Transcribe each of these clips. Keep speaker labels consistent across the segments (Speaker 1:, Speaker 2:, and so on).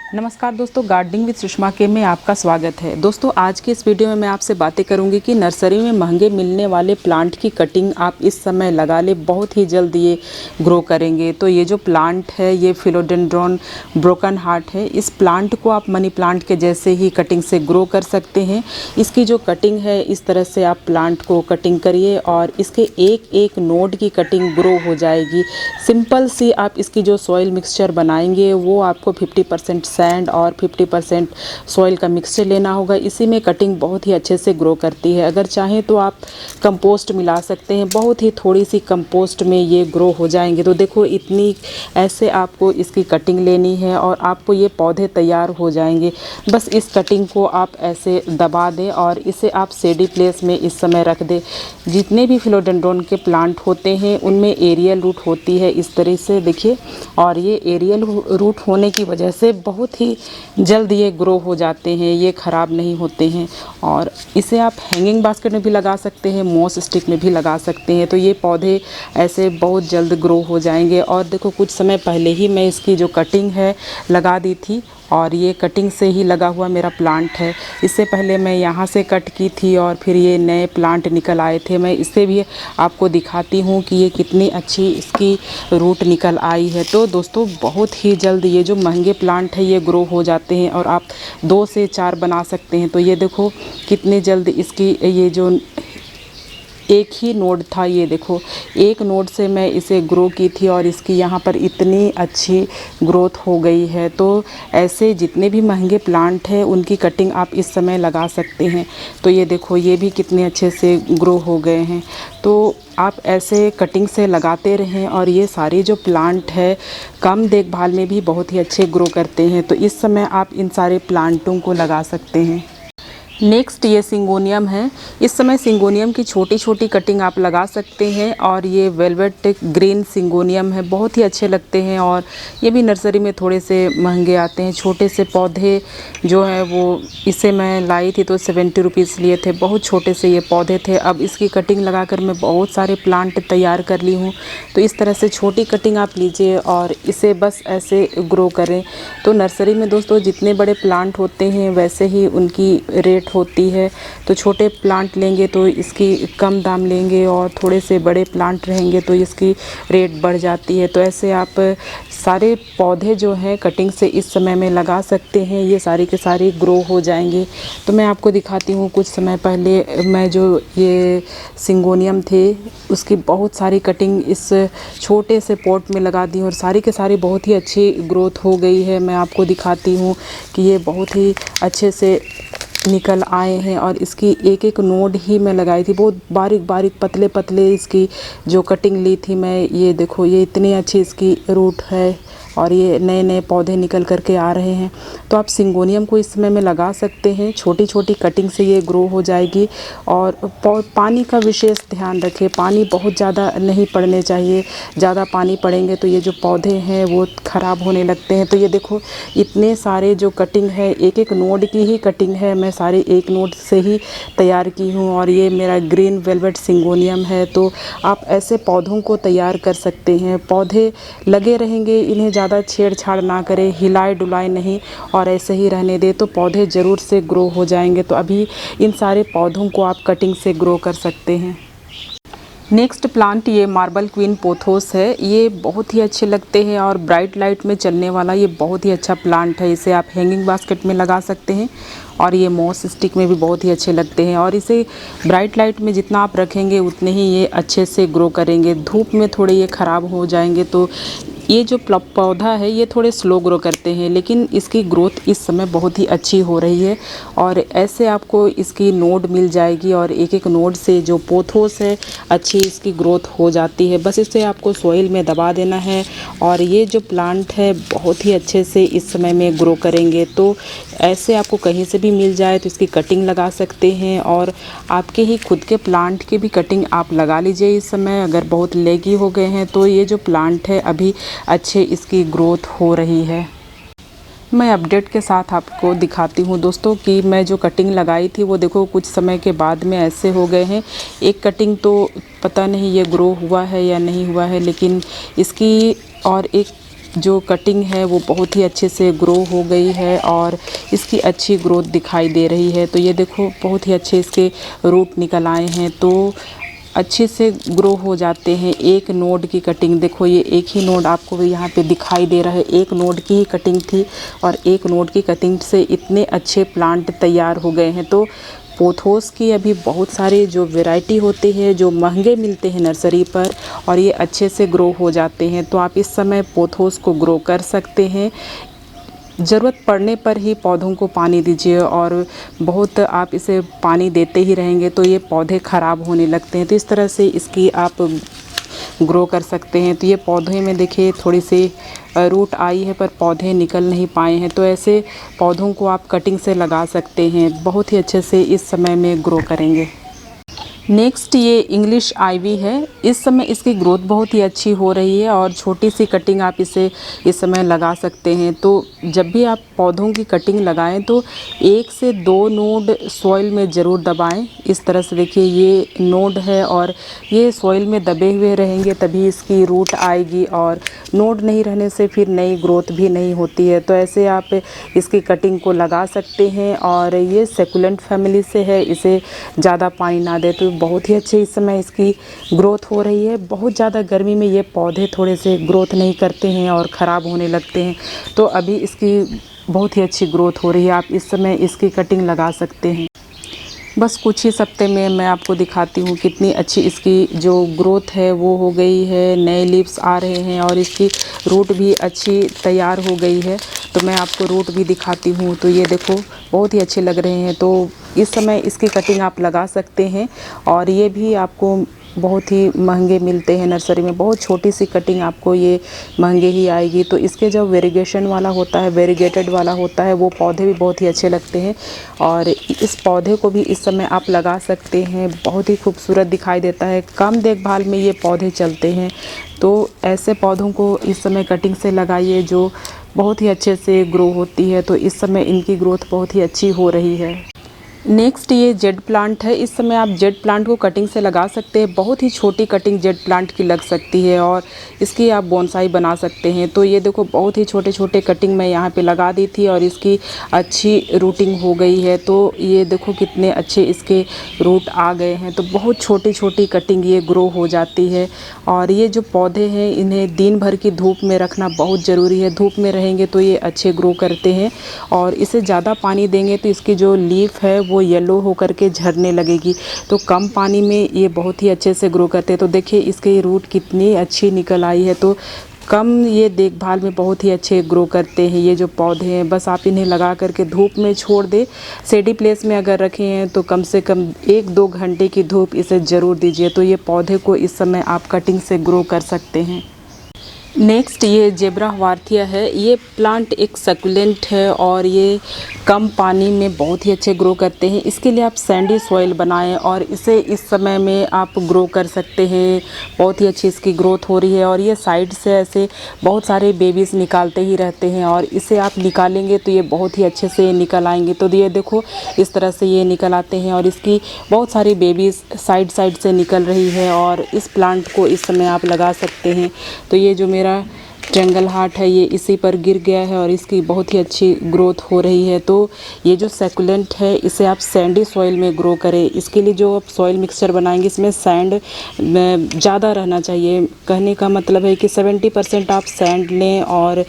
Speaker 1: नमस्कार दोस्तों, gardening with Sushma के में आपका स्वागत है। दोस्तों आज की इस वीडियो में मैं आपसे बातें करूंगी कि नर्सरी में महंगे मिलने वाले प्लांट की कटिंग आप इस समय लगा ले, बहुत ही जल्द ये ग्रो करेंगे। तो ये जो प्लांट है ये फिलोडेंड्रॉन ब्रोकन हार्ट है। इस प्लांट को आप मनी प्लांट के जैसे ही कटिंग से ग्रो कर सकते हैं। इसकी जो कटिंग है इस तरह से आप प्लांट को कटिंग करिए और इसके एक एक नोड की कटिंग ग्रो हो जाएगी। सिंपल सी आप इसकी जो सॉइल मिक्सचर बनाएंगे वो आपको 50% सैंड और 50% सॉइल का मिक्सचर लेना होगा। इसी में कटिंग बहुत ही अच्छे से ग्रो करती है। अगर चाहें तो आप कंपोस्ट मिला सकते हैं, बहुत ही थोड़ी सी कंपोस्ट में ये ग्रो हो जाएंगे। तो देखो इतनी ऐसे आपको इसकी कटिंग लेनी है और आपको ये पौधे तैयार हो जाएंगे। बस इस कटिंग को आप ऐसे दबा दें और इसे आप शेडी प्लेस में इस समय रख दें। जितने भी फिलोडेंड्रॉन के प्लांट होते हैं उनमें एरियल रूट होती है इस तरह से, देखिए। और ये एरियल रूट होने की वजह से बहुत ही जल्द ये ग्रो हो जाते हैं, ये ख़राब नहीं होते हैं। और इसे आप हैंगिंग बास्केट में भी लगा सकते हैं, मॉस स्टिक में भी लगा सकते हैं। तो ये पौधे ऐसे बहुत जल्द ग्रो हो जाएंगे। और देखो कुछ समय पहले ही मैं इसकी जो कटिंग है लगा दी थी और ये कटिंग से ही लगा हुआ मेरा प्लांट है। इससे पहले मैं यहाँ से कट की थी और फिर ये नए प्लांट निकल आए थे। मैं इससे भी आपको दिखाती हूँ कि ये कितनी अच्छी इसकी रूट निकल आई है। तो दोस्तों बहुत ही जल्द ये जो महंगे प्लांट है ये ग्रो हो जाते हैं और आप 2 से 4 बना सकते हैं। तो ये देखो कितनी जल्द इसकी ये जो एक ही नोड था, ये देखो एक नोड से मैं इसे ग्रो की थी और इसकी यहाँ पर इतनी अच्छी ग्रोथ हो गई है। तो ऐसे जितने भी महंगे प्लांट हैं उनकी कटिंग आप इस समय लगा सकते हैं। तो ये देखो ये भी कितने अच्छे से ग्रो हो गए हैं। तो आप ऐसे कटिंग से लगाते रहें और ये सारे जो प्लांट है कम देखभाल में भी बहुत ही अच्छे ग्रो करते हैं। तो इस समय आप इन सारे प्लांटों को लगा सकते हैं। नेक्स्ट ये सिंगोनियम है। इस समय सिंगोनियम की छोटी छोटी कटिंग आप लगा सकते हैं और ये वेलवेट ग्रीन सिंगोनियम है, बहुत ही अच्छे लगते हैं और ये भी नर्सरी में थोड़े से महंगे आते हैं। छोटे से पौधे जो है वो इसे मैं लाई थी तो 70 रुपीज़ लिए थे, बहुत छोटे से ये पौधे थे। अब इसकी कटिंग लगाकर मैं बहुत सारे प्लांट तैयार कर ली हूँ। तो इस तरह से छोटी कटिंग आप लीजिए और इसे बस ऐसे ग्रो करें। तो नर्सरी में दोस्तों जितने बड़े प्लांट होते हैं वैसे ही उनकी रेट होती है। तो छोटे प्लांट लेंगे तो इसकी कम दाम लेंगे और थोड़े से बड़े प्लांट रहेंगे तो इसकी रेट बढ़ जाती है। तो ऐसे आप सारे पौधे जो हैं कटिंग से इस समय में लगा सकते हैं, ये सारी के सारी ग्रो हो जाएंगे। तो मैं आपको दिखाती हूँ, कुछ समय पहले मैं जो ये सिंगोनियम थे उसकी बहुत सारी कटिंग इस छोटे से पॉट में लगा दी और सारी के सारी बहुत ही अच्छी ग्रोथ हो गई है। मैं आपको दिखाती हूँ कि ये बहुत ही अच्छे से निकल आए हैं और इसकी एक एक नोड ही मैं लगाई थी, बहुत बारीक बारीक पतले पतले इसकी जो कटिंग ली थी मैं। ये देखो ये इतनी अच्छी इसकी रूट है और ये नए नए पौधे निकल करके आ रहे हैं। तो आप सिंगोनियम को इस समय में लगा सकते हैं, छोटी छोटी कटिंग से ये ग्रो हो जाएगी। और पानी का विशेष ध्यान रखें, पानी बहुत ज़्यादा नहीं पड़ने चाहिए। ज़्यादा पानी पड़ेंगे तो ये जो पौधे हैं वो ख़राब होने लगते हैं। तो ये देखो इतने सारे जो कटिंग है, एक एक नोड की ही कटिंग है, मैं सारे एक नोड से ही तैयार की हूँ। और ये मेरा ग्रीन वेलवेट सिंगोनियम है। तो आप ऐसे पौधों को तैयार कर सकते हैं। पौधे लगे रहेंगे, इन्हें ज़्यादा छेड़छाड़ ना करें, हिलाए डुलाए नहीं और ऐसे ही रहने दें तो पौधे ज़रूर से ग्रो हो जाएंगे। तो अभी इन सारे पौधों को आप कटिंग से ग्रो कर सकते हैं। नेक्स्ट प्लांट ये मार्बल क्वीन पोथोस है। ये बहुत ही अच्छे लगते हैं और ब्राइट लाइट में चलने वाला ये बहुत ही अच्छा प्लांट है। इसे आप हैंगिंग बास्केट में लगा सकते हैं और ये मॉस स्टिक में भी बहुत ही अच्छे लगते हैं। और इसे ब्राइट लाइट में जितना आप रखेंगे उतने ही ये अच्छे से ग्रो करेंगे। धूप में थोड़े ये ख़राब हो जाएंगे। तो ये जो पौधा है ये थोड़े स्लो ग्रो करते हैं, लेकिन इसकी ग्रोथ इस समय बहुत ही अच्छी हो रही है। और ऐसे आपको इसकी नोड मिल जाएगी और एक एक नोड से जो पोथोस है अच्छी इसकी ग्रोथ हो जाती है। बस इसे आपको सॉइल में दबा देना है और ये जो प्लांट है बहुत ही अच्छे से इस समय में ग्रो करेंगे। तो ऐसे आपको कहीं से भी मिल जाए तो इसकी कटिंग लगा सकते हैं और आपके ही खुद के प्लांट की भी कटिंग आप लगा लीजिए इस समय। अगर बहुत लेगी हो गए हैं तो ये जो प्लांट है अभी अच्छे इसकी ग्रोथ हो रही है। मैं अपडेट के साथ आपको दिखाती हूँ दोस्तों कि मैं जो कटिंग लगाई थी वो देखो कुछ समय के बाद में ऐसे हो गए हैं। एक कटिंग तो पता नहीं ये ग्रो हुआ है या नहीं हुआ है, लेकिन इसकी और एक जो कटिंग है वो बहुत ही अच्छे से ग्रो हो गई है और इसकी अच्छी ग्रोथ दिखाई दे रही है। तो ये देखो बहुत ही अच्छे इसके रूट निकल आए हैं, तो अच्छे से ग्रो हो जाते हैं। एक नोड की कटिंग देखो, ये एक ही नोड आपको यहाँ पे दिखाई दे रहा है। एक नोड की ही कटिंग थी और एक नोड की कटिंग से इतने अच्छे प्लांट तैयार हो गए हैं। तो पोथोस की अभी बहुत सारे जो वैरायटी होते हैं जो महंगे मिलते हैं नर्सरी पर और ये अच्छे से ग्रो हो जाते हैं। तो आप इस समय पोथोस को ग्रो कर सकते हैं। ज़रूरत पड़ने पर ही पौधों को पानी दीजिए और बहुत आप इसे पानी देते ही रहेंगे तो ये पौधे ख़राब होने लगते हैं। तो इस तरह से इसकी आप ग्रो कर सकते हैं। तो ये पौधे में देखिए थोड़ी सी रूट आई है पर पौधे निकल नहीं पाए हैं। तो ऐसे पौधों को आप कटिंग से लगा सकते हैं, बहुत ही अच्छे से इस समय में ग्रो करेंगे। नेक्स्ट ये इंग्लिश आईवी है। इस समय इसकी ग्रोथ बहुत ही अच्छी हो रही है और छोटी सी कटिंग आप इसे इस समय लगा सकते हैं। तो जब भी आप पौधों की कटिंग लगाएं तो 1 से 2 नोड सॉइल में ज़रूर दबाएं। इस तरह से देखिए ये नोड है और ये सॉइल में दबे हुए रहेंगे तभी इसकी रूट आएगी और नोड नहीं रहने से फिर नई ग्रोथ भी नहीं होती है। तो ऐसे आप इसकी कटिंग को लगा सकते हैं और ये सेकुलेंट फैमिली से है, इसे ज़्यादा पानी ना दे तो बहुत ही अच्छे इस समय इसकी ग्रोथ हो रही है। बहुत ज़्यादा गर्मी में ये पौधे थोड़े से ग्रोथ नहीं करते हैं और ख़राब होने लगते हैं। तो अभी इसकी बहुत ही अच्छी ग्रोथ हो रही है, आप इस समय इसकी कटिंग लगा सकते हैं। बस कुछ ही हफ्ते में मैं आपको दिखाती हूँ कितनी अच्छी इसकी जो ग्रोथ है वो हो गई है। नए लीव्स आ रहे हैं और इसकी रूट भी अच्छी तैयार हो गई है। तो मैं आपको रूट भी दिखाती हूँ। तो ये देखो बहुत ही अच्छे लग रहे हैं। तो इस समय इसकी कटिंग आप लगा सकते हैं और ये भी आपको बहुत ही महंगे मिलते हैं नर्सरी में। बहुत छोटी सी कटिंग आपको ये महंगे ही आएगी। तो इसके जो वेरीगेशन वाला होता है, वेरीगेटेड वाला होता है, वो पौधे भी बहुत ही अच्छे लगते हैं और इस पौधे को भी इस समय आप लगा सकते हैं। बहुत ही खूबसूरत दिखाई देता है। कम देखभाल में ये पौधे चलते हैं। तो ऐसे पौधों को इस समय कटिंग से लगाइए जो बहुत ही अच्छे से ग्रो होती है। तो इस समय इनकी ग्रोथ बहुत ही अच्छी हो रही है। नेक्स्ट ये जेड प्लांट है। इस समय आप जेड प्लांट को कटिंग से लगा सकते हैं। बहुत ही छोटी कटिंग जेड प्लांट की लग सकती है और इसकी आप बोनसाई बना सकते हैं। तो ये देखो बहुत ही छोटे छोटे कटिंग मैं यहाँ पे लगा दी थी और इसकी अच्छी रूटिंग हो गई है। तो ये देखो कितने अच्छे इसके रूट आ गए हैं। तो बहुत छोटी छोटी कटिंग ये ग्रो हो जाती है और ये जो पौधे हैं इन्हें दिन भर की धूप में रखना बहुत ज़रूरी है। धूप में रहेंगे तो ये अच्छे ग्रो करते हैं और इसे ज़्यादा पानी देंगे तो इसकी जो लीफ है वो येलो होकर के झड़ने लगेगी। तो कम पानी में ये बहुत ही अच्छे से ग्रो करते हैं। तो देखिए इसके रूट कितनी अच्छी निकल आई है। तो कम ये देखभाल में बहुत ही अच्छे ग्रो करते हैं ये जो पौधे हैं। बस आप इन्हें लगा करके धूप में छोड़ दें। शेडी प्लेस में अगर रखे हैं तो कम से कम 1-2 घंटे की धूप इसे ज़रूर दीजिए। तो ये पौधे को इस समय आप कटिंग से ग्रो कर सकते हैं। नेक्स्ट ये जेब्रा हवार्थिया है। ये प्लांट एक सकुलेंट है और ये कम पानी में बहुत ही अच्छे ग्रो करते हैं। इसके लिए आप सैंडी सॉइल बनाएं और इसे इस समय में आप ग्रो कर सकते हैं। बहुत ही अच्छी इसकी ग्रोथ हो रही है और ये साइड से ऐसे बहुत सारे बेबीज़ निकालते ही रहते हैं और इसे आप निकालेंगे तो ये बहुत ही अच्छे से निकल आएंगे। तो ये देखो इस तरह से ये निकल आते हैं और इसकी बहुत सारी बेबीज़ साइड साइड से निकल रही है और इस प्लांट को इस समय आप लगा सकते हैं। तो ये जो मेरा ट्रैंगल हार्ट है ये इसी पर गिर गया है और इसकी बहुत ही अच्छी ग्रोथ हो रही है। तो ये जो सैकुलेंट है इसे आप सैंडी सॉइल में ग्रो करें। इसके लिए जो आप सॉइल मिक्सचर बनाएंगे इसमें सैंड ज़्यादा रहना चाहिए। कहने का मतलब है कि 70% आप सैंड लें और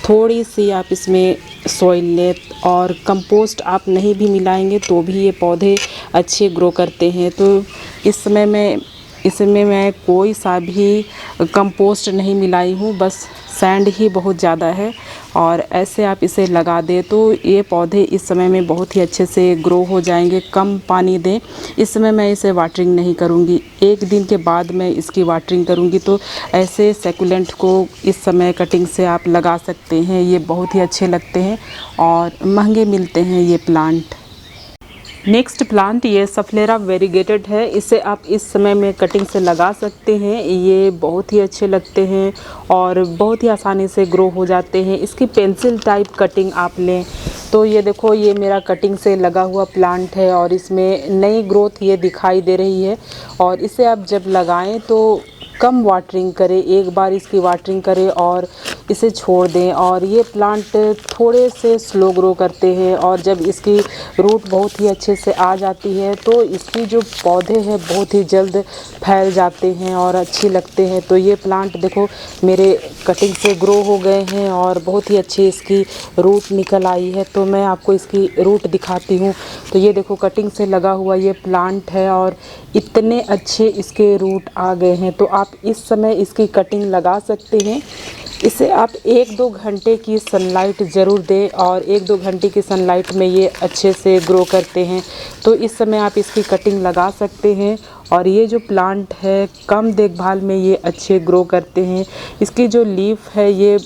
Speaker 1: थोड़ी सी आप इसमें सॉइल लें और कंपोस्ट आप नहीं भी मिलाएंगे तो भी ये पौधे अच्छे ग्रो करते हैं। तो इसमें मैं कोई सा भी कंपोस्ट नहीं मिलाई हूँ, बस सैंड ही बहुत ज़्यादा है और ऐसे आप इसे लगा दें तो ये पौधे इस समय में बहुत ही अच्छे से ग्रो हो जाएंगे। कम पानी दें। इस समय मैं इसे वाटरिंग नहीं करूँगी, 1 दिन के बाद मैं इसकी वाटरिंग करूँगी। तो ऐसे सैकुलेंट को इस समय कटिंग से आप लगा सकते हैं। ये बहुत ही अच्छे लगते हैं और महंगे मिलते हैं ये प्लांट। नेक्स्ट प्लांट ये सफलेरा वेरीगेटेड है। इसे आप इस समय में कटिंग से लगा सकते हैं। ये बहुत ही अच्छे लगते हैं और बहुत ही आसानी से ग्रो हो जाते हैं। इसकी पेंसिल टाइप कटिंग आप लें तो ये देखो ये मेरा कटिंग से लगा हुआ प्लांट है और इसमें नई ग्रोथ ये दिखाई दे रही है। और इसे आप जब लगाएं तो कम वाटरिंग करें, 1 बार इसकी वाटरिंग करें और इसे छोड़ दें। और ये प्लांट थोड़े से स्लो ग्रो करते हैं और जब इसकी रूट बहुत ही अच्छे से आ जाती है तो इसकी जो पौधे हैं बहुत ही जल्द फैल जाते हैं और अच्छे लगते हैं। तो ये प्लांट देखो मेरे कटिंग से ग्रो हो गए हैं और बहुत ही अच्छी इसकी रूट निकल आई है। तो मैं आपको इसकी रूट दिखाती हूँ। तो ये देखो कटिंग से लगा हुआ ये प्लांट है और इतने अच्छे इसके रूट आ गए हैं। तो आप इस समय इसकी कटिंग लगा सकते हैं। इसे आप 1-2 घंटे की सनलाइट ज़रूर दें और 1-2 घंटे की सनलाइट में ये अच्छे से ग्रो करते हैं। तो इस समय आप इसकी कटिंग लगा सकते हैं और ये जो प्लांट है कम देखभाल में ये अच्छे ग्रो करते हैं। इसकी जो लीफ है ये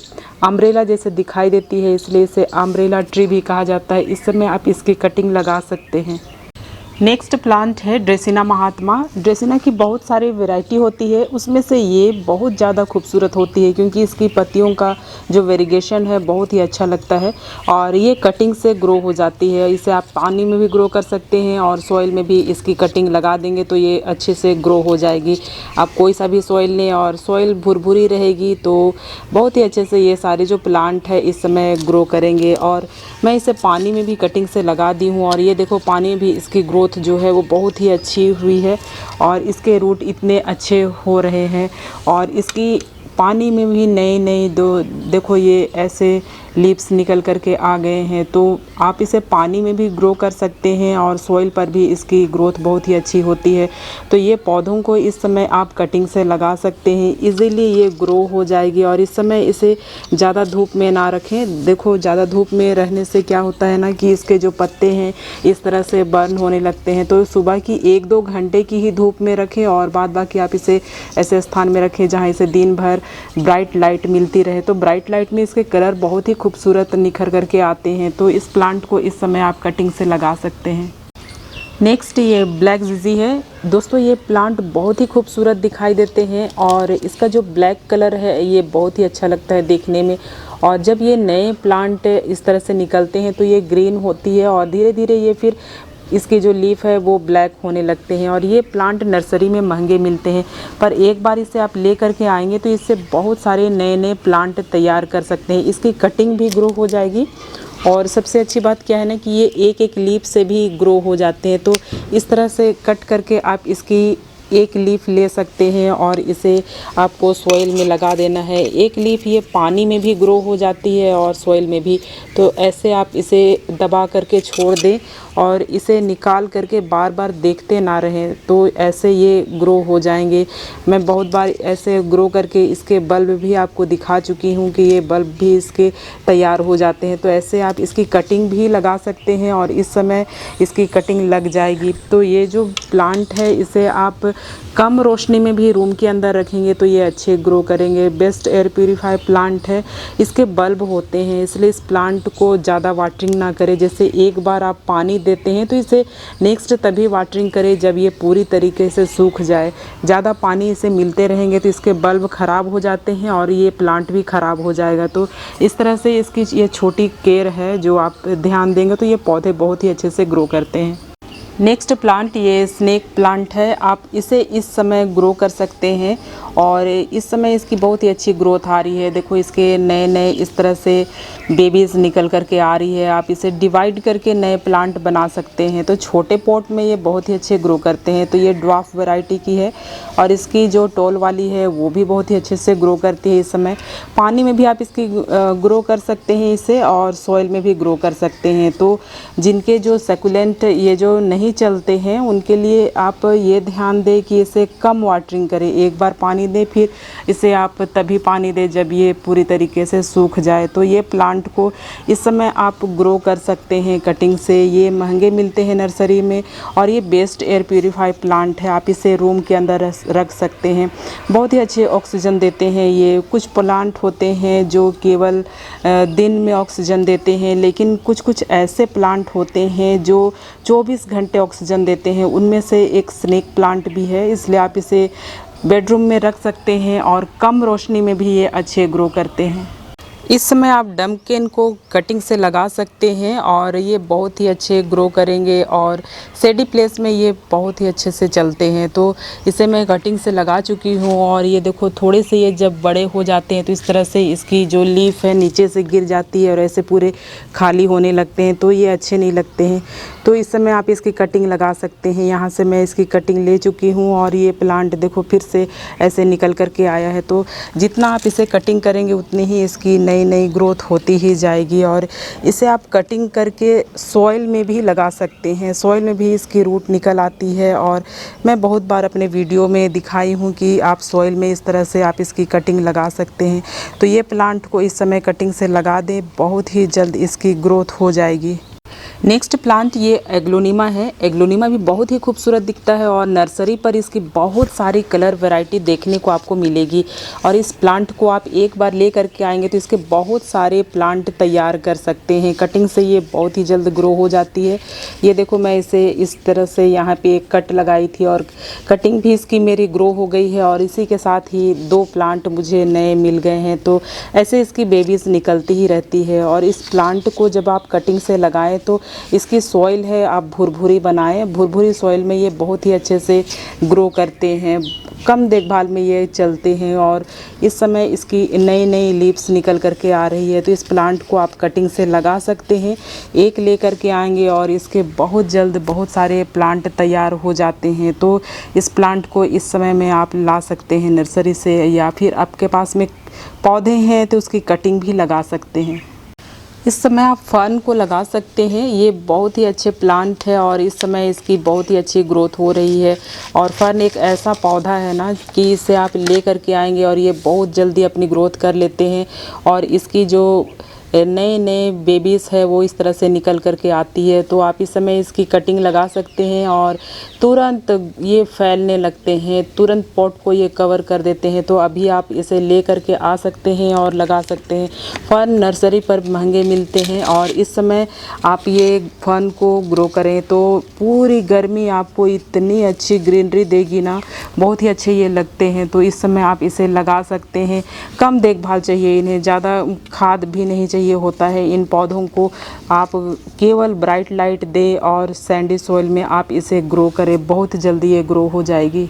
Speaker 1: अम्ब्रेला जैसे दिखाई देती है, इसलिए इसे अम्ब्रेला ट्री भी कहा जाता है। इस समय आप इसकी कटिंग लगा सकते हैं। नेक्स्ट प्लांट है ड्रेसिना महात्मा। ड्रेसिना की बहुत सारी वैरायटी होती है, उसमें से ये बहुत ज़्यादा खूबसूरत होती है क्योंकि इसकी पत्तियों का जो वेरिगेशन है बहुत ही अच्छा लगता है और ये कटिंग से ग्रो हो जाती है। इसे आप पानी में भी ग्रो कर सकते हैं और सॉइल में भी इसकी कटिंग लगा देंगे तो ये अच्छे से ग्रो हो जाएगी। आप कोई सा भी सॉइल लें और सॉइल भुरभुरी रहेगी तो बहुत ही अच्छे से ये सारे जो प्लांट है इस समय ग्रो करेंगे। और मैं इसे पानी में भी कटिंग से लगा दी हूँ और ये देखो पानी में भी इसकी ग्रोथ जो है वो बहुत ही अच्छी हुई है और इसके रूट इतने अच्छे हो रहे हैं और इसकी पानी में भी नए नए देखो ये ऐसे लीव्स निकल करके आ गए हैं। तो आप इसे पानी में भी ग्रो कर सकते हैं और सॉइल पर भी इसकी ग्रोथ बहुत ही अच्छी होती है। तो ये पौधों को इस समय आप कटिंग से लगा सकते हैं, इजीली ये ग्रो हो जाएगी। और इस समय इसे ज़्यादा धूप में ना रखें। देखो ज़्यादा धूप में रहने से क्या होता है ना कि इसके जो पत्ते हैं इस तरह से बर्न होने लगते हैं। तो सुबह की 1-2 घंटे की ही धूप में रखें और बाद बाकी आप इसे ऐसे स्थान में रखें जहाँ इसे दिन भर ब्राइट लाइट मिलती रहे। तो ब्राइट लाइट में इसके कलर बहुत ही खूबसूरत निखर करके आते हैं। तो इस प्लांट को इस समय आप कटिंग से लगा सकते हैं। नेक्स्ट ये ब्लैक जिजी है। दोस्तों ये प्लांट बहुत ही खूबसूरत दिखाई देते हैं और इसका जो ब्लैक कलर है ये बहुत ही अच्छा लगता है देखने में। और जब ये नए प्लांट इस तरह से निकलते हैं तो ये ग्रीन होती है और धीरे धीरे ये फिर इसकी जो लीफ है वो ब्लैक होने लगते हैं। और ये प्लांट नर्सरी में महंगे मिलते हैं, पर एक बार इसे आप ले करके आएंगे तो इससे बहुत सारे नए नए प्लांट तैयार कर सकते हैं। इसकी कटिंग भी ग्रो हो जाएगी और सबसे अच्छी बात क्या है ना कि ये एक एक लीफ से भी ग्रो हो जाते हैं। तो इस तरह से कट करके आप इसकी एक लीफ ले सकते हैं और इसे आपको सॉइल में लगा देना है। एक लीफ ये पानी में भी ग्रो हो जाती है और सॉइल में भी। तो ऐसे आप इसे दबा करके छोड़ दें और इसे निकाल करके बार बार देखते ना रहें, तो ऐसे ये ग्रो हो जाएंगे। मैं बहुत बार ऐसे ग्रो करके इसके बल्ब भी आपको दिखा चुकी हूँ कि ये बल्ब भी इसके तैयार हो जाते हैं। तो ऐसे आप इसकी कटिंग भी लगा सकते हैं और इस समय इसकी कटिंग लग जाएगी। तो ये जो प्लांट है इसे आप कम रोशनी में भी रूम के अंदर रखेंगे तो ये अच्छे ग्रो करेंगे। बेस्ट एयर प्यूरीफाई प्लांट है। इसके बल्ब होते हैं, इसलिए इस प्लांट को ज़्यादा वाटरिंग ना करें। जैसे एक बार आप पानी देते हैं तो इसे नेक्स्ट तभी वाटरिंग करें जब ये पूरी तरीके से सूख जाए। ज़्यादा पानी इसे मिलते रहेंगे तो इसके बल्ब ख़राब हो जाते हैं और ये प्लांट भी ख़राब हो जाएगा। तो इस तरह से इसकी ये छोटी केयर है जो आप ध्यान देंगे तो ये पौधे बहुत ही अच्छे से ग्रो करते हैं। नेक्स्ट प्लांट ये स्नेक प्लांट है। आप इसे इस समय ग्रो कर सकते हैं और इस समय इसकी बहुत ही अच्छी ग्रोथ आ रही है। देखो इसके नए नए इस तरह से बेबीज़ निकल करके आ रही है। आप इसे डिवाइड करके नए प्लांट बना सकते हैं। तो छोटे पॉट में ये बहुत ही अच्छे ग्रो करते हैं। तो ये ड्वार्फ वैरायटी की है और इसकी जो टॉल वाली है वो भी बहुत ही अच्छे से ग्रो करती है। इस समय पानी में भी आप इसकी ग्रो कर सकते हैं इसे और सॉइल में भी ग्रो कर सकते हैं। तो जिनके जो सेकुलेंट ये जो नहीं चलते हैं उनके लिए आप ये ध्यान दें कि इसे कम वाटरिंग करें। एक बार पानी दें, फिर इसे आप तभी पानी दें जब ये पूरी तरीके से सूख जाए। तो ये प्लांट को इस समय आप ग्रो कर सकते हैं कटिंग से। ये महंगे मिलते हैं नर्सरी में और ये बेस्ट एयर प्यूरीफाई प्लांट है। आप इसे रूम के अंदर रख सकते हैं। बहुत ही अच्छे ऑक्सीजन देते हैं ये। कुछ प्लांट होते हैं जो केवल दिन में ऑक्सीजन देते हैं, लेकिन कुछ कुछ ऐसे प्लांट होते हैं जो 24 घंटे ऑक्सीजन देते हैं। उनमें से एक स्नेक प्लांट भी है, इसलिए आप इसे बेडरूम में रख सकते हैं और कम रोशनी में भी ये अच्छे ग्रो करते हैं। इस समय आप डंपकिन को कटिंग से लगा सकते हैं और ये बहुत ही अच्छे ग्रो करेंगे और सेडी प्लेस में ये बहुत ही अच्छे से चलते हैं। तो इसे मैं कटिंग से लगा चुकी हूँ और ये देखो थोड़े से ये जब बड़े हो जाते हैं तो इस तरह से इसकी जो लीफ है नीचे से गिर जाती है और ऐसे पूरे खाली होने लगते हैं, तो ये अच्छे नहीं लगते हैं। तो इस समय आप इसकी कटिंग लगा सकते हैं। यहाँ से मैं इसकी कटिंग ले चुकी हूँ और ये प्लांट देखो फिर से ऐसे निकल करके आया है। तो जितना आप इसे कटिंग करेंगे उतनी ही इसकी नई नई ग्रोथ होती ही जाएगी। और इसे आप कटिंग करके सॉइल में भी लगा सकते हैं, सॉइल में भी इसकी रूट निकल आती है। और मैं बहुत बार अपने वीडियो में दिखाई हूँ कि आप सॉइल में इस तरह से आप इसकी कटिंग लगा सकते हैं। तो ये प्लांट को इस समय कटिंग से लगा दें, बहुत ही जल्द इसकी ग्रोथ हो जाएगी। नेक्स्ट प्लांट ये एग्लोनिमा है। एग्लोनिमा भी बहुत ही खूबसूरत दिखता है और नर्सरी पर इसकी बहुत सारी कलर वैरायटी देखने को आपको मिलेगी। और इस प्लांट को आप एक बार ले करके आएंगे तो इसके बहुत सारे प्लांट तैयार कर सकते हैं। कटिंग से ये बहुत ही जल्द ग्रो हो जाती है। ये देखो मैं इसे इस तरह से यहाँ पे एक कट लगाई थी और कटिंग भी इसकी मेरी ग्रो हो गई है और इसी के साथ ही 2 प्लांट मुझे नए मिल गए हैं। तो ऐसे इसकी बेबीज़ निकलती ही रहती है। और इस प्लांट को जब आप कटिंग से लगाएं तो इसकी सॉइल है आप भुरभुरी बनाएं। भुरभुरी सॉइल में ये बहुत ही अच्छे से ग्रो करते हैं, कम देखभाल में ये चलते हैं। और इस समय इसकी नई नई लीव्स निकल करके आ रही है। तो इस प्लांट को आप कटिंग से लगा सकते हैं। एक ले करके आएंगे और इसके बहुत जल्द बहुत सारे प्लांट तैयार हो जाते हैं। तो इस प्लांट को इस समय में आप ला सकते हैं नर्सरी से, या फिर आपके पास में पौधे हैं तो उसकी कटिंग भी लगा सकते हैं। इस समय आप फर्न को लगा सकते हैं। ये बहुत ही अच्छे प्लांट है और इस समय इसकी बहुत ही अच्छी ग्रोथ हो रही है। और फर्न एक ऐसा पौधा है ना कि इसे आप ले करके आएंगे और ये बहुत जल्दी अपनी ग्रोथ कर लेते हैं। और इसकी जो नए नए बेबीज़ है वो इस तरह से निकल करके आती है। तो आप इस समय इसकी कटिंग लगा सकते हैं और तुरंत ये फैलने लगते हैं, तुरंत पॉट को ये कवर कर देते हैं। तो अभी आप इसे ले करके आ सकते हैं और लगा सकते हैं। फर्न नर्सरी पर महंगे मिलते हैं और इस समय आप ये फर्न को ग्रो करें तो पूरी गर्मी आपको इतनी अच्छी ग्रीनरी देगी ना, बहुत ही अच्छे ये लगते हैं। तो इस समय आप इसे लगा सकते हैं। कम देखभाल चाहिए, इन्हें ज़्यादा खाद भी नहीं चाहिए होता है। इन पौधों को आप केवल ब्राइट लाइट दें और सैंडी सॉइल में आप इसे ग्रो करें, बहुत जल्दी ये ग्रो हो जाएगी।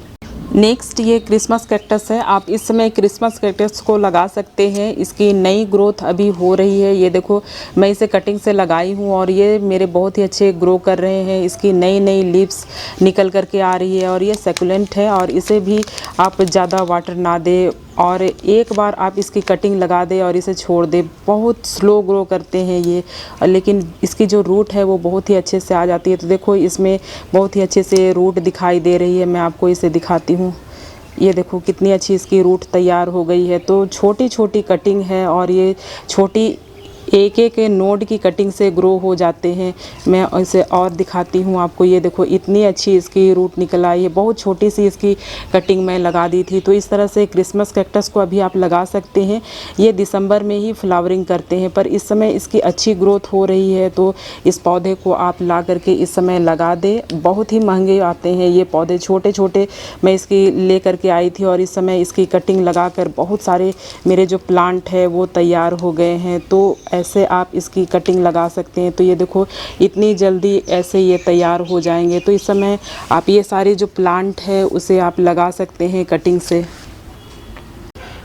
Speaker 1: नेक्स्ट ये क्रिसमस कैक्टस है। आप इस समय क्रिसमस कैक्टस को लगा सकते हैं। इसकी नई ग्रोथ अभी हो रही है। ये देखो मैं इसे कटिंग से लगाई हूँ और ये मेरे बहुत ही अच्छे ग्रो कर रहे हैं। इसकी नई नई लीव्स निकल करके आ रही है और ये सेकुलेंट है। और इसे भी आप ज़्यादा वाटर ना दें और एक बार आप इसकी कटिंग लगा दें और इसे छोड़ दें। बहुत स्लो ग्रो करते हैं ये, लेकिन इसकी जो रूट है वो बहुत ही अच्छे से आ जाती है। तो देखो इसमें बहुत ही अच्छे से रूट दिखाई दे रही है। मैं आपको इसे दिखाती हूँ। ये देखो कितनी अच्छी इसकी रूट तैयार हो गई है। तो छोटी छोटी कटिंग है और ये छोटी एक एक नोड की कटिंग से ग्रो हो जाते हैं। मैं इसे और दिखाती हूँ आपको। ये देखो इतनी अच्छी इसकी रूट निकल आई है। बहुत छोटी सी इसकी कटिंग मैं लगा दी थी। तो इस तरह से क्रिसमस कैक्टस को अभी आप लगा सकते हैं। ये दिसंबर में ही फ्लावरिंग करते हैं, पर इस समय इसकी अच्छी ग्रोथ हो रही है। तो इस पौधे को आप ला करके इस समय लगा दें। बहुत ही महंगे आते हैं ये पौधे, छोटे छोटे मैं इसकी ले करके आई थी और इस समय इसकी कटिंग लगा कर बहुत सारे मेरे जो प्लांट है वो तैयार हो गए हैं। तो ऐसे आप इसकी कटिंग लगा सकते हैं। तो ये देखो इतनी जल्दी ऐसे ये तैयार हो जाएंगे। तो इस समय आप ये सारे जो प्लांट है उसे आप लगा सकते हैं कटिंग से।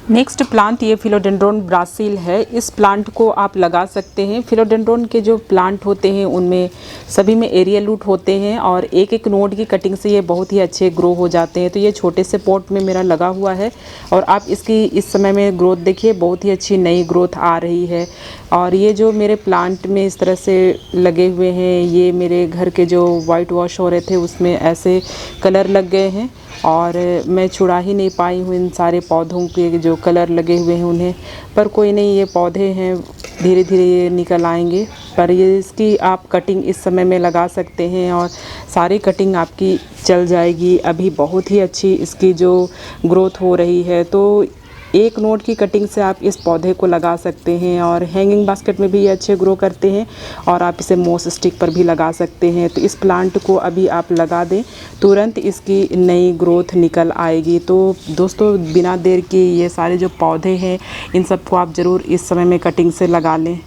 Speaker 1: नेक्स्ट प्लांट ये फिलोडेंड्रोन ब्राज़ील है। इस प्लांट को आप लगा सकते हैं। फिलोडेंड्रोन के जो प्लांट होते हैं उनमें सभी में एरियल रूट होते हैं और एक एक नोड की कटिंग से ये बहुत ही अच्छे ग्रो हो जाते हैं। तो ये छोटे से पॉट में मेरा लगा हुआ है और आप इसकी इस समय में ग्रोथ देखिए, बहुत ही अच्छी नई ग्रोथ आ रही है। और ये जो मेरे प्लांट में इस तरह से लगे हुए हैं, ये मेरे घर के जो वाइट वॉश हो रहे थे उसमें ऐसे कलर लग गए हैं और मैं छुड़ा ही नहीं पाई हूँ इन सारे पौधों के जो कलर लगे हुए हैं उन्हें। पर कोई नहीं, ये पौधे हैं, धीरे धीरे ये निकल आएंगे। पर ये इसकी आप कटिंग इस समय में लगा सकते हैं और सारी कटिंग आपकी चल जाएगी। अभी बहुत ही अच्छी इसकी जो ग्रोथ हो रही है। तो 1 नोट की कटिंग से आप इस पौधे को लगा सकते हैं और हैंगिंग बास्केट में भी ये अच्छे ग्रो करते हैं और आप इसे मोस स्टिक पर भी लगा सकते हैं। तो इस प्लांट को अभी आप लगा दें, तुरंत इसकी नई ग्रोथ निकल आएगी। तो दोस्तों बिना देर के ये सारे जो पौधे हैं इन सबको आप ज़रूर इस समय में कटिंग से लगा लें।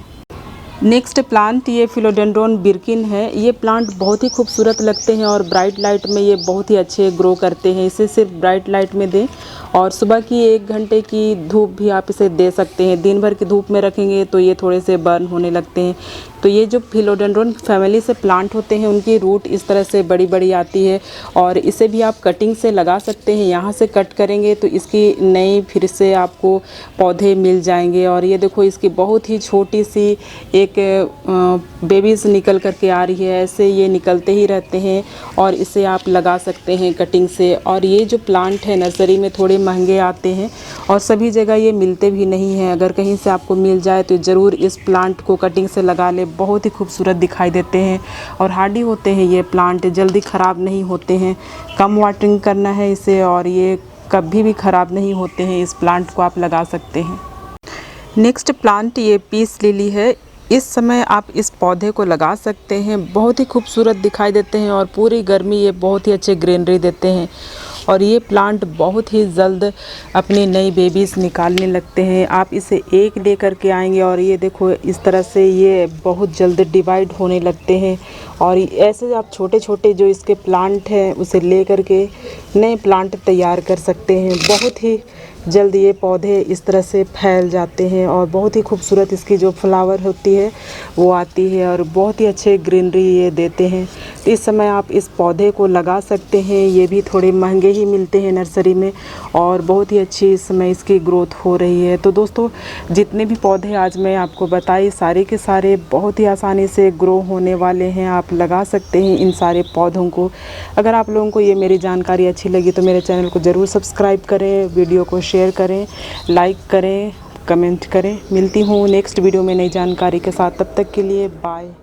Speaker 1: नेक्स्ट प्लांट ये फिलोडेंड्रोन बिर्किन है। ये प्लांट बहुत ही खूबसूरत लगते हैं और ब्राइट लाइट में ये बहुत ही अच्छे ग्रो करते हैं। इसे सिर्फ ब्राइट लाइट में दें और सुबह की 1 घंटे की धूप भी आप इसे दे सकते हैं। दिन भर की धूप में रखेंगे तो ये थोड़े से बर्न होने लगते हैं। तो ये जो फिलोडेंड्रोन फैमिली से प्लांट होते हैं उनकी रूट इस तरह से बड़ी बड़ी आती है और इसे भी आप कटिंग से लगा सकते हैं। यहाँ से कट करेंगे तो इसकी नई फिर से आपको पौधे मिल जाएंगे। और ये देखो इसकी बहुत ही छोटी सी एक बेबीज़ निकल करके आ रही है। ऐसे ये निकलते ही रहते हैं और इसे आप लगा सकते हैं कटिंग से। और ये जो प्लांट है नर्सरी में थोड़े महंगे आते हैं और सभी जगह ये मिलते भी नहीं हैं। अगर कहीं से आपको मिल जाए तो ज़रूर इस प्लांट को कटिंग से लगा ले। बहुत ही खूबसूरत दिखाई देते हैं और हार्डी होते हैं ये प्लांट, जल्दी ख़राब नहीं होते हैं। कम वाटरिंग करना है इसे और ये कभी भी ख़राब नहीं होते हैं। इस प्लांट को आप लगा सकते हैं। नेक्स्ट प्लांट ये पीस लिली है। इस समय आप इस पौधे को लगा सकते हैं। बहुत ही खूबसूरत दिखाई देते हैं और पूरी गर्मी ये बहुत ही अच्छे ग्रीनरी देते हैं। और ये प्लांट बहुत ही जल्द अपनी नई बेबीज़ निकालने लगते हैं। आप इसे एक ले करके आएंगे और ये देखो इस तरह से ये बहुत जल्द डिवाइड होने लगते हैं। और ऐसे आप छोटे छोटे जो इसके प्लांट हैं उसे ले करके नए प्लांट तैयार कर सकते हैं। बहुत ही जल्द ये पौधे इस तरह से फैल जाते हैं और बहुत ही खूबसूरत इसकी जो फ्लावर होती है वो आती है और बहुत ही अच्छे ग्रीनरी ये देते हैं। तो इस समय आप इस पौधे को लगा सकते हैं। ये भी थोड़े महंगे ही मिलते हैं नर्सरी में और बहुत ही अच्छी इस समय इसकी ग्रोथ हो रही है। तो दोस्तों जितने भी पौधे आज मैं आपको बताई सारे के सारे बहुत ही आसानी से ग्रो होने वाले हैं। आप लगा सकते हैं इन सारे पौधों को। अगर आप लोगों को ये मेरी जानकारी अच्छी लगी तो मेरे चैनल को ज़रूर सब्सक्राइब करें, वीडियो को शेयर करें, लाइक करें, कमेंट करें। मिलती हूँ नेक्स्ट वीडियो में नई जानकारी के साथ। तब तक के लिए बाय।